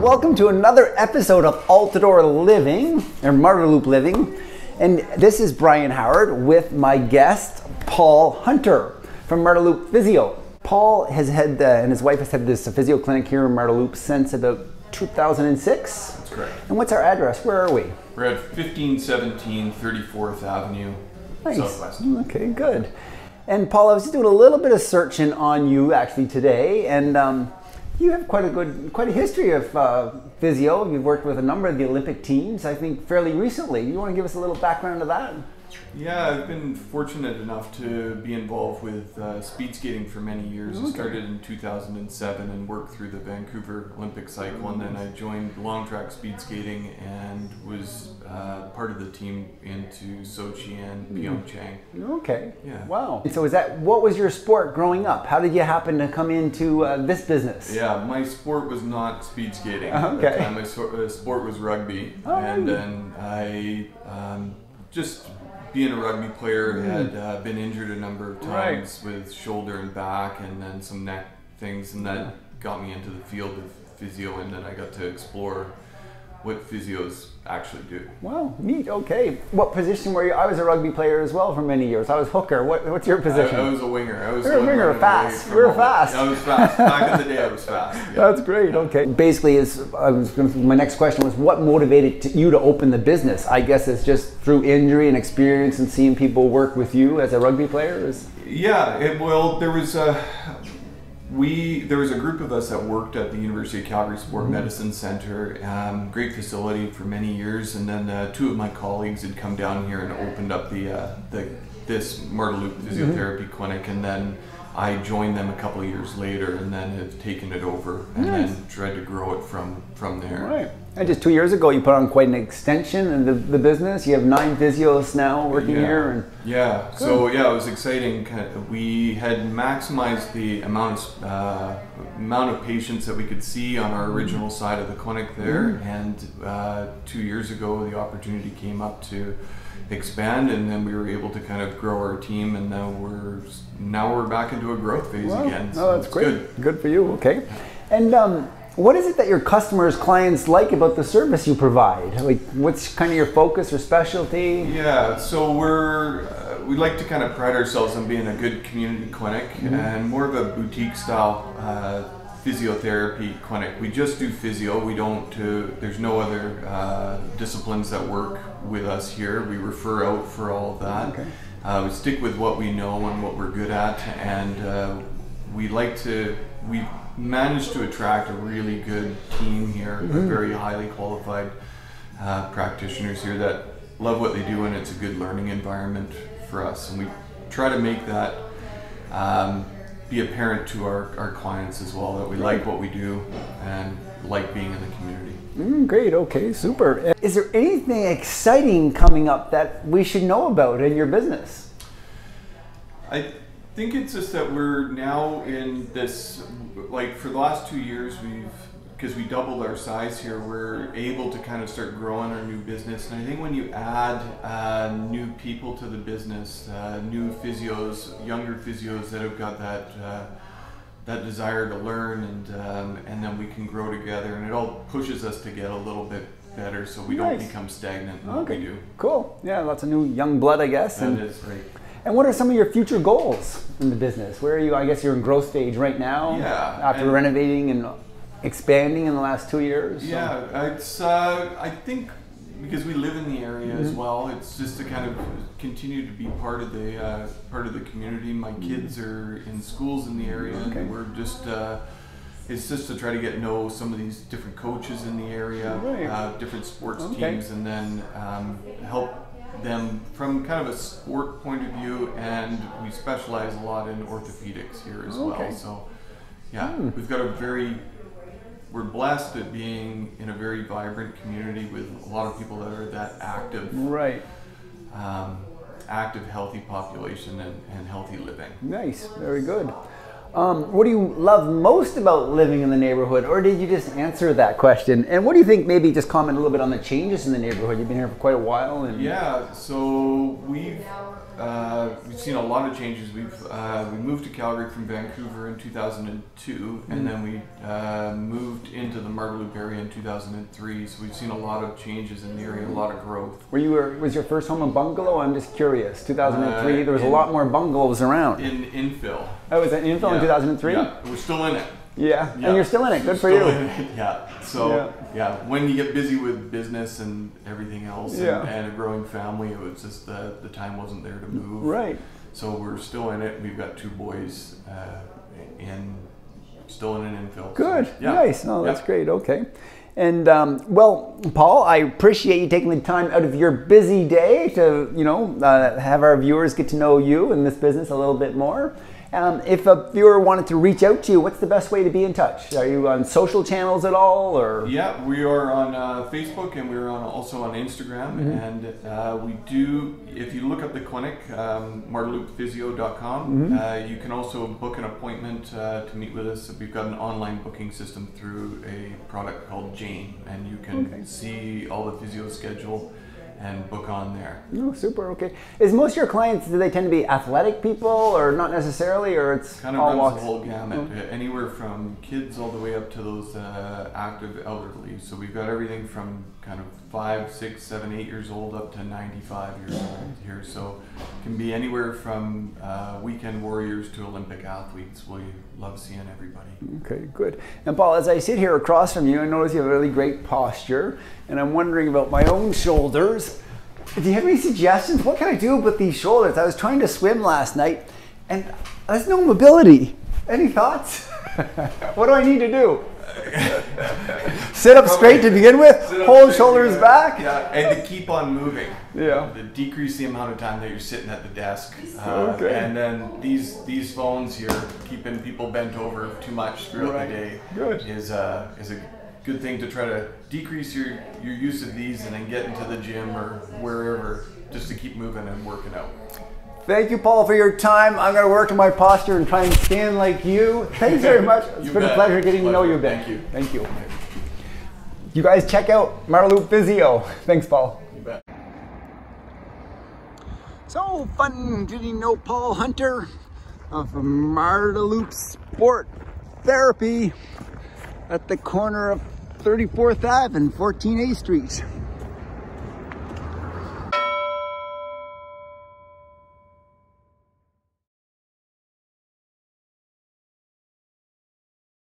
welcome to another episode of Altador Living, or Marda Loop Living. And this is Brian Howard with my guest, Paul Hunter from Marda Loop Physio. Paul has had, and his wife has had this physio clinic here in Marda Loop since about 2006. That's correct. And what's our address? Where are we? We're at 1517 34th Avenue, Nice. Southwest. Okay, good. And Paul, I was just doing a little bit of searching on you actually today, and you have quite a history of physio. You've worked with a number of the Olympic teams, I think, fairly recently. You want to give us a little background of that? Yeah, I've been fortunate enough to be involved with speed skating for many years. I started in 2007 and worked through the Vancouver Olympic cycle, and then I joined long track speed skating and was part of the team into Sochi and Pyeongchang. Okay. Yeah. Wow. So what was your sport growing up? How did you happen to come into this business? Yeah, my sport was not speed skating. Okay. At the time, my sport was rugby, and then I just being a rugby player had been injured a number of times with shoulder and back, and then some neck things, and that got me into the field of physio, and then I got to explore what physios actually do. Wow, neat. Okay. What position were you? I was a rugby player as well for many years. I was hooker. What's your position? I was a winger. You're a winger, fast. You're fast. I was fast. Back in the day, I was fast. Yeah. That's great. Okay. Basically, my next question was, what motivated you to open the business? I guess it's just through injury and experience and seeing people work with you as a rugby player. Yeah. Well, there was a group of us that worked at the University of Calgary Sport Medicine Center, great facility for many years, and then two of my colleagues had come down here and opened up this Marda Loop Physiotherapy clinic, and then I joined them a couple of years later, and then have taken it over and then tried to grow it from there. Right. And just 2 years ago, you put on quite an extension in the business. You have 9 physios now working here. And So it was exciting. We had maximized the amount of patients that we could see on our original side of the clinic there, and 2 years ago the opportunity came up to expand, and then we were able to kind of grow our team, and now we're back into a growth phase again. So that's great. Good for you. Okay. And what is it that your customers, clients like about the service you provide? Like, what's kind of your focus or specialty? Yeah, so we like to kind of pride ourselves on being a good community clinic and more of a boutique style physiotherapy clinic. We just do physio. We don't there's no other disciplines that work with us here. We refer out for all of that. Okay. We stick with what we know and what we're good at, and we managed to attract a really good team here, very highly qualified practitioners here that love what they do, and it's a good learning environment for us, and we try to make that be apparent to our clients as well, that we like what we do and like being in the community. Great, okay, super. Is there anything exciting coming up that we should know about in your business? I think it's just that we're now in this, like for the last 2 years, because we doubled our size here, we're able to kind of start growing our new business. And I think when you add new people to the business, new physios, younger physios that have got that desire to learn, and then we can grow together, and it all pushes us to get a little bit better, so we don't become stagnant in what we do. Cool. Yeah, lots of new young blood, I guess. That is great. And what are some of your future goals in the business? Where are you? I guess you're in growth stage right now. Yeah. After renovating and expanding in the last 2 years. Yeah, it's I think because we live in the area as well, it's just to kind of continue to be part of the community. My kids are in schools in the area, and we're just it's just to try to get to know some of these different coaches in the area, different sports teams, and then help them from kind of a sport point of view, and we specialize a lot in orthopedics here as well. So we're blessed at being in a very vibrant community with a lot of people that are that active, active, healthy population and healthy living. Nice, very good. What do you love most about living in the neighborhood, or did you just answer that question? And what do you think, maybe just comment a little bit on the changes in the neighborhood? You've been here for quite a while. Yeah, so we've seen a lot of changes. We moved to Calgary from Vancouver in 2002, and then we moved into the Marda Loop area in 2003. So we've seen a lot of changes in the area, a lot of growth. Was your first home a bungalow? I'm just curious. 2003, there was a lot more bungalows around. In infill. Oh, was it infill in 2003? Yeah, we're still in it. Yeah, and you're still in it. Good for you. Yeah. So when you get busy with business and everything else, and a growing family, it was just the time wasn't there to move. Right. So we're still in it. We've got 2 boys, still in an infill. Good. So, Nice. No, that's great. Okay. And well, Paul, I appreciate you taking the time out of your busy day to have our viewers get to know you and this business a little bit more. If a viewer wanted to reach out to you, what's the best way to be in touch? Are you on social channels at all, or? Yeah, we are on Facebook, and we're also on Instagram. And we do, if you look up the clinic, MardaLoopPhysio.com, you can also book an appointment to meet with us. We've got an online booking system through a product called Jane, and you can see all the physio schedule and book on there. Oh, super. Okay. Is most of your clients, do they tend to be athletic people, or not necessarily, or it's kind of all runs walks? the whole gamut, anywhere from kids all the way up to those active elderly. So we've got everything from kind of 5, 6, 7, 8 years old up to 95 years old here. So it can be anywhere from weekend warriors to Olympic athletes. We love seeing everybody. Okay, good. And Paul, as I sit here across from you, I notice you have a really great posture, and I'm wondering about my own shoulders. Do you have any suggestions? What can I do with these shoulders? I was trying to swim last night, and there's no mobility. Any thoughts? What do I need to do? Sit up straight to begin with, hold shoulders back. Yeah, and to keep on moving. Yeah. To decrease the amount of time that you're sitting at the desk. And then these phones here, keeping people bent over too much throughout the day is a good thing to try to decrease your use of these, and then get into the gym or wherever, just to keep moving and working out. Thank you, Paul, for your time. I'm going to work on my posture and try and stand like you. Thanks very much. It's been a pleasure getting to know you, Ben. Thank you. Thank you. You guys check out Marda Loop Physio. Thanks, Paul. You bet. So fun getting to know Paul Hunter of Marda Loop Sport Therapy at the corner of 34th Ave and 14A Street.